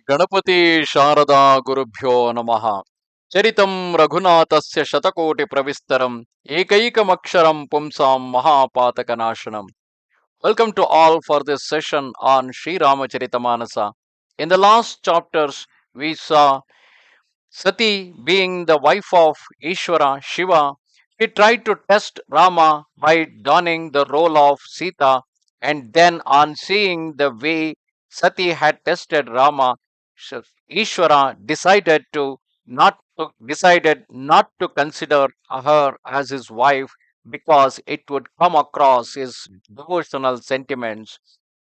गणपति शारदा गुरुभ्यो नमः चरितं रघुनाथस्य शतकोटि प्रविस्तरम् एकैकमक्षरं पुंसां महापातकनाशनम्. Welcome to all for this session on Sri Ramacharita Manasa. In the last chapters, we saw Sati, being the wife of Ishvara Shiva, she tried to test Rama by donning the role of Sita, and then, on seeing the way Sati had tested Rama, Ishvara decided not to consider her as his wife because it would come across his devotional sentiments.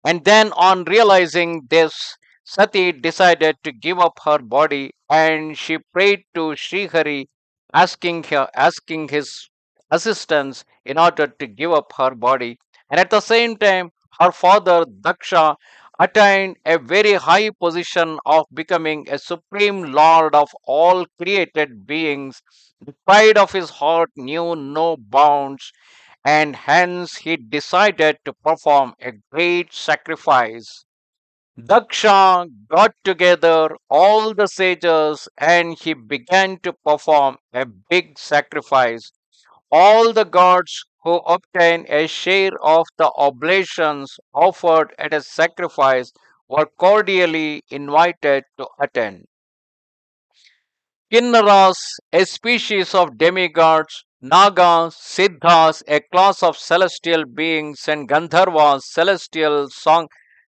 And then, on realizing this, Sati decided to give up her body and she prayed to Srihari, asking his assistance in order to give up her body. And at the same time, her father Daksha attained a very high position of becoming a supreme lord of all created beings. The pride of his heart knew no bounds, and hence he decided to perform a great sacrifice. Daksha got together all the sages and he began to perform a big sacrifice. All the gods who obtained a share of the oblations offered at a sacrifice were cordially invited to attend. Kinnaras, a species of demigods, Nagas, Siddhas, a class of celestial beings, and Gandharvas, celestial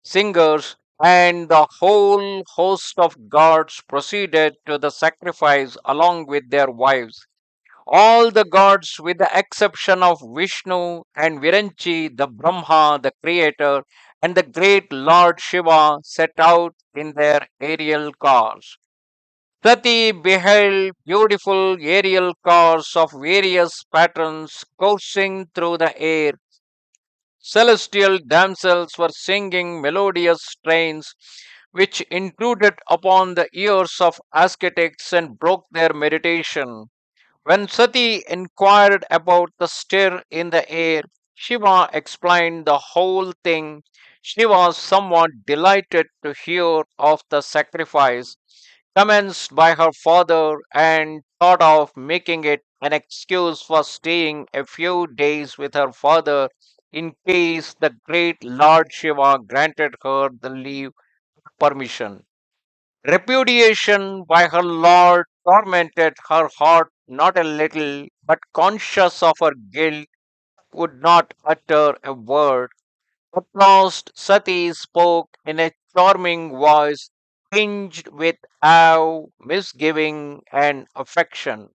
singers, and the whole host of gods proceeded to the sacrifice along with their wives. All the gods, with the exception of Vishnu and Viranchi, the Brahma, the creator, and the great Lord Shiva, set out in their aerial cars. Sati beheld beautiful aerial cars of various patterns coursing through the air. Celestial damsels were singing melodious strains which intruded upon the ears of ascetics and broke their meditation. When Sati inquired about the stir in the air, Shiva explained the whole thing. She was somewhat delighted to hear of the sacrifice commenced by her father and thought of making it an excuse for staying a few days with her father in case the great Lord Shiva granted her the leave permission. Repudiation by her lord tormented her heart not a little, but conscious of her guilt, would not utter a word. At last, Sati spoke in a charming voice, tinged with awe, misgiving, and affection.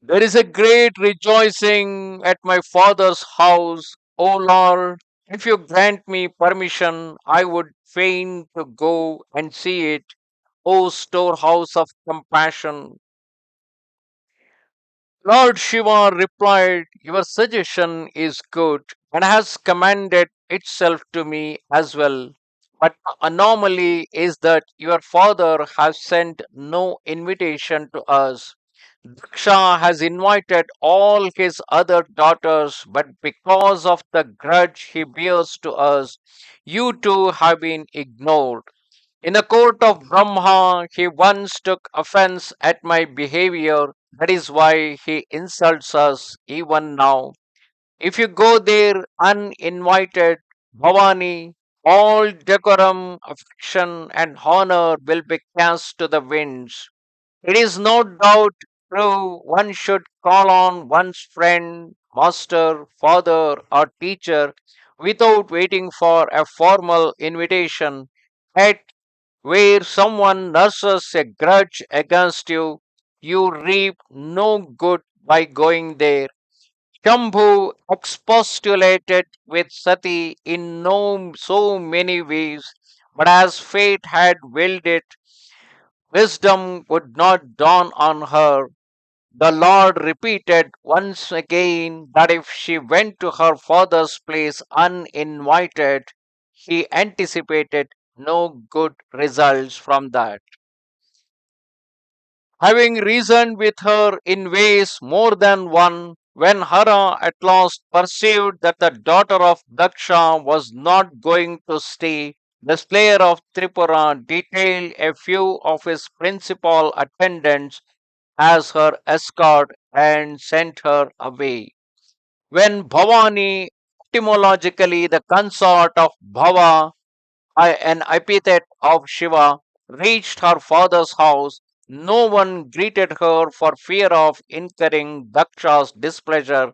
There is a great rejoicing at my father's house, O Lord. If you grant me permission, I would fain to go and see it, O storehouse of compassion. Lord Shiva replied, your suggestion is good and has commended itself to me as well. But the anomaly is that your father has sent no invitation to us. Daksha has invited all his other daughters, but because of the grudge he bears to us, you two have been ignored. In the court of Brahma, he once took offense at my behavior. That is why he insults us even now. If you go there uninvited, Bhavani, all decorum, affection, and honor will be cast to the winds. It is no doubt true one should call on one's friend, master, father, or teacher without waiting for a formal invitation. Yet where someone nurses a grudge against you, you reap no good by going there. Shambhu expostulated with Sati in no so many ways, but as fate had willed it, wisdom would not dawn on her. The Lord repeated once again that if she went to her father's place uninvited, he anticipated no good results from that. Having reasoned with her in ways more than one, when Hara at last perceived that the daughter of Daksha was not going to stay, The slayer of Tripura detailed a few of his principal attendants as her escort and sent her away. When Bhavani, etymologically the consort of Bhava, an epithet of Shiva, reached her father's house, no one greeted her for fear of incurring Daksha's displeasure.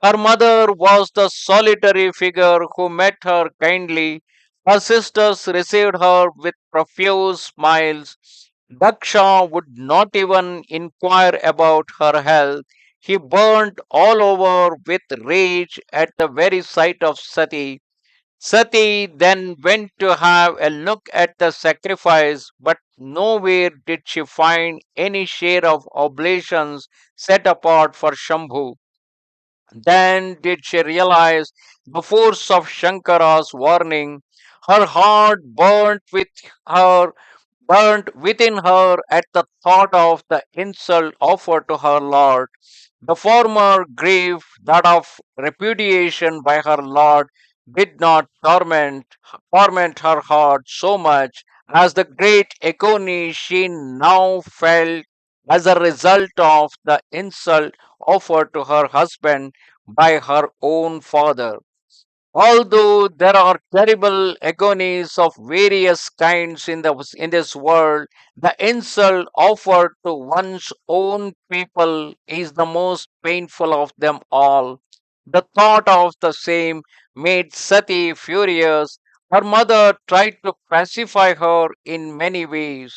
Her mother was the solitary figure who met her kindly. Her sisters received her with profuse smiles. Daksha would not even inquire about her health. He burned all over with rage at the very sight of Sati. Sati then went to have a look at the sacrifice, but nowhere did she find any share of oblations set apart for Shambhu. Then did she realize the force of Shankara's warning. Her heart her burnt within her at the thought of the insult offered to her Lord. The former grief, that of repudiation by her Lord, did not torment her heart so much as the great agony she now felt as a result of the insult offered to her husband by her own father. Although there are terrible agonies of various kinds in this world, the insult offered to one's own people is the most painful of them all. The thought of the same made Sati furious. Her mother tried to pacify her in many ways.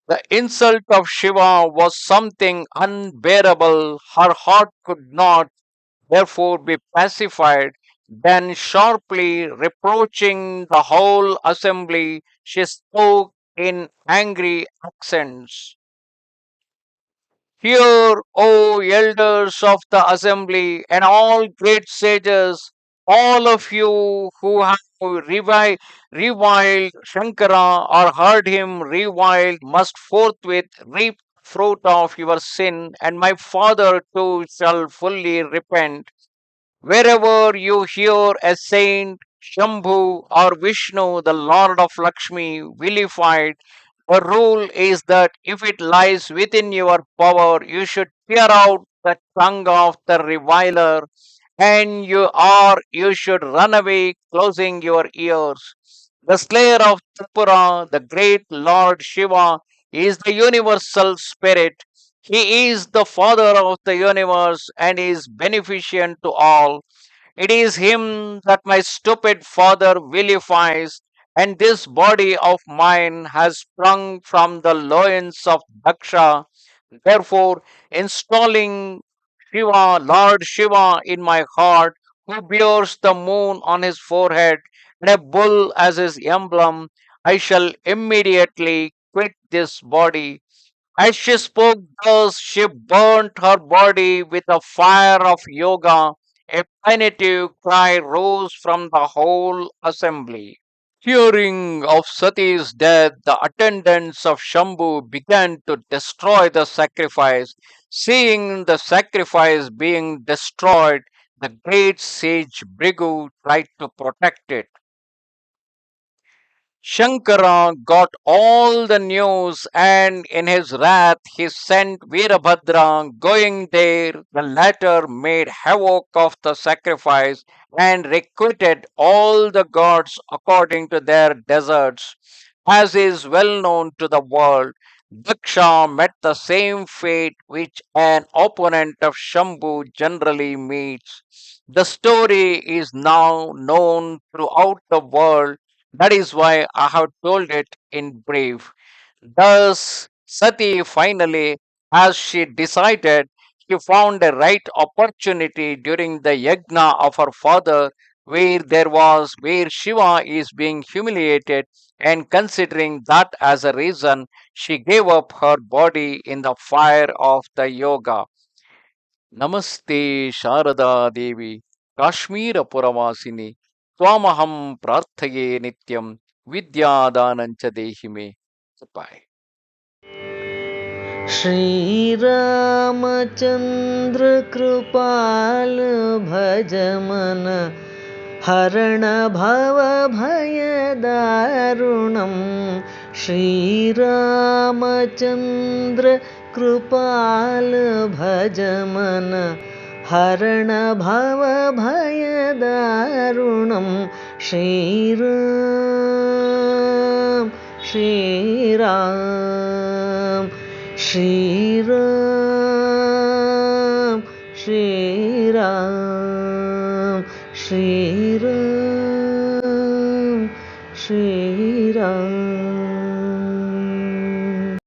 The insult of Shiva was something unbearable. Her heart could not therefore be pacified. Then, sharply reproaching the whole assembly, she spoke in angry accents. Hear, O elders of the assembly, and all great sages, all of you who have reviled Shankara or heard him reviled must forthwith reap fruit of your sin, and my father too shall fully repent. Wherever you hear a saint, Shambhu or Vishnu, the Lord of Lakshmi, vilified, the rule is that if it lies within your power, you should tear out the tongue of the reviler, and you should run away, closing your ears. The slayer of Tripura, the great Lord Shiva, is the universal spirit. He is the father of the universe and is beneficent to all. It is him that my stupid father vilifies, and this body of mine has sprung from the loins of Daksha. Therefore, installing Lord Shiva in my heart, who bears the moon on his forehead and a bull as his emblem, I shall immediately quit this body. As she spoke thus, she burnt her body with the fire of yoga. A plaintive cry rose from the whole assembly. Hearing of Sati's death, the attendants of Shambhu began to destroy the sacrifice. Seeing the sacrifice being destroyed, the great sage Brigu tried to protect it. Shankara got all the news, and in his wrath he sent Veerabhadra. Going there, the latter made havoc of the sacrifice and requited all the gods according to their deserts. As is well known to the world, Daksha met the same fate which an opponent of Shambhu generally meets. The story is now known throughout the world. That is why I have told it in brief. Thus, Sati finally, as she decided, she found a right opportunity during the Yagna of her father, where Shiva is being humiliated, and considering that as a reason, she gave up her body in the fire of the yoga. Namaste Sharada Devi, Kashmira Puravasini, Twamaham Prarthaye Nityam, Vidya Danancha Dehime. Goodbye. Shri Ramchandra कृपाल भज मन हरण भवभयदारुणं श्रीरामचन्द्र कृपाल भज मन हरण भवभयदारुणं श्रीराम श्रीराम श्रीराम श्रीराम श्रीराम